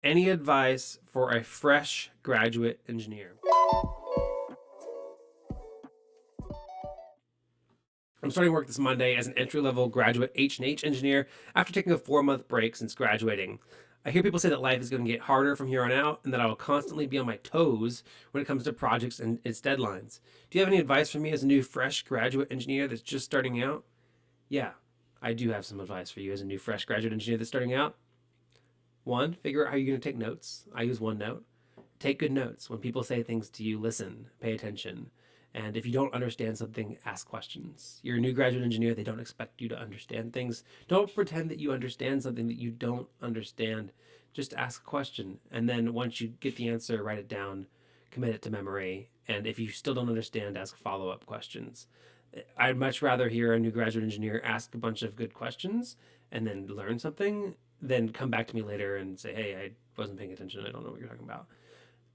Any advice for a fresh graduate engineer? I'm starting work this Monday as an entry-level graduate H&H engineer after taking a 4-month break since graduating. I hear people say that life is going to get harder from here on out and that I will constantly be on my toes when it comes to projects and its deadlines. Do you have any advice for me as a new fresh graduate engineer that's just starting out? Yeah, I do have some advice for you as a new fresh graduate engineer that's starting out. One, figure out how you're going to take notes. I use OneNote. Take good notes. When people say things to you, listen, pay attention. And if you don't understand something, ask questions. You're a new graduate engineer, they don't expect you to understand things. Don't pretend that you understand something that you don't understand. Just ask a question. And then once you get the answer, write it down, commit it to memory. And if you still don't understand, ask follow up questions. I'd much rather hear a new graduate engineer ask a bunch of good questions and then learn something than come back to me later and say, hey, I wasn't paying attention. I don't know what you're talking about.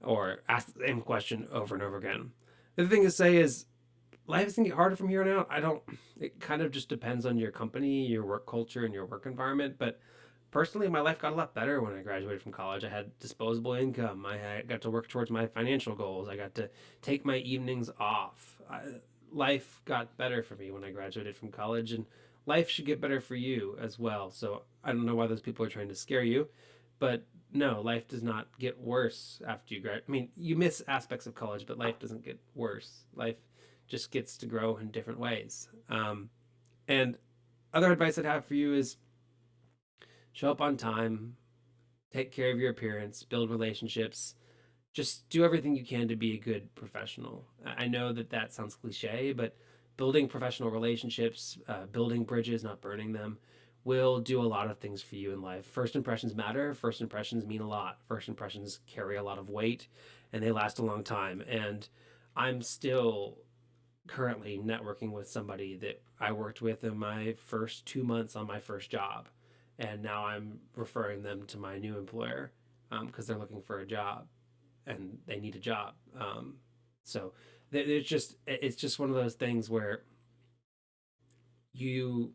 Or ask the same question over and over again. The other thing to say is life is gonna get harder from here on out. It kind of just depends on your company, your work culture, and your work environment. But personally, my life got a lot better when I graduated from college. I had disposable income. Got to work towards my financial goals. I got to take my evenings off. Life got better for me when I graduated from college, and life should get better for you as well. So I don't know why those people are trying to scare you, but no, life does not get worse after you graduate. I mean, you miss aspects of college, but life doesn't get worse. Life just gets to grow in different ways. And other advice I'd have for you is show up on time, take care of your appearance, build relationships, just do everything you can to be a good professional. I know that that sounds cliche, but building professional relationships, building bridges, not burning them, will do a lot of things for you in life. First impressions matter. First impressions mean a lot. First impressions carry a lot of weight and they last a long time. And I'm still currently networking with somebody that I worked with in my first 2 months on my first job. And now I'm referring them to my new employer because they're looking for a job and they need a job. So it's just one of those things where you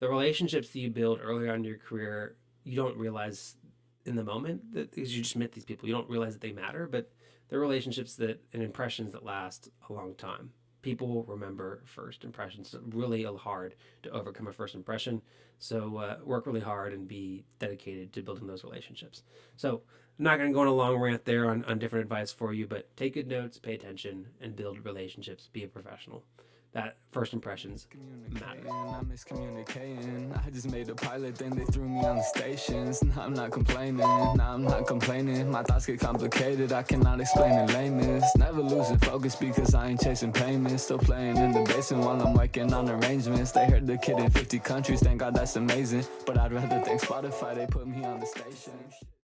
the relationships that you build early on in your career, you don't realize in the moment that because you just met these people, you don't realize that they matter, but they're relationships that and impressions that last a long time. People remember first impressions. It's really hard to overcome a first impression. So work really hard and be dedicated to building those relationships. So I'm not going to go on a long rant there on different advice for you, but take good notes, pay attention, and build relationships. Be a professional. That first impressions matter. I'm miscommunicating. I just made a pilot, then they threw me on the stations. Now I'm not complaining. My thoughts get complicated. I cannot explain in lameness. Never losing focus because I ain't chasing payments. Still playing in the basement while I'm working on arrangements. They heard the kid in 50 countries. Thank God that's amazing. But I'd rather thank Spotify. They put me on the station.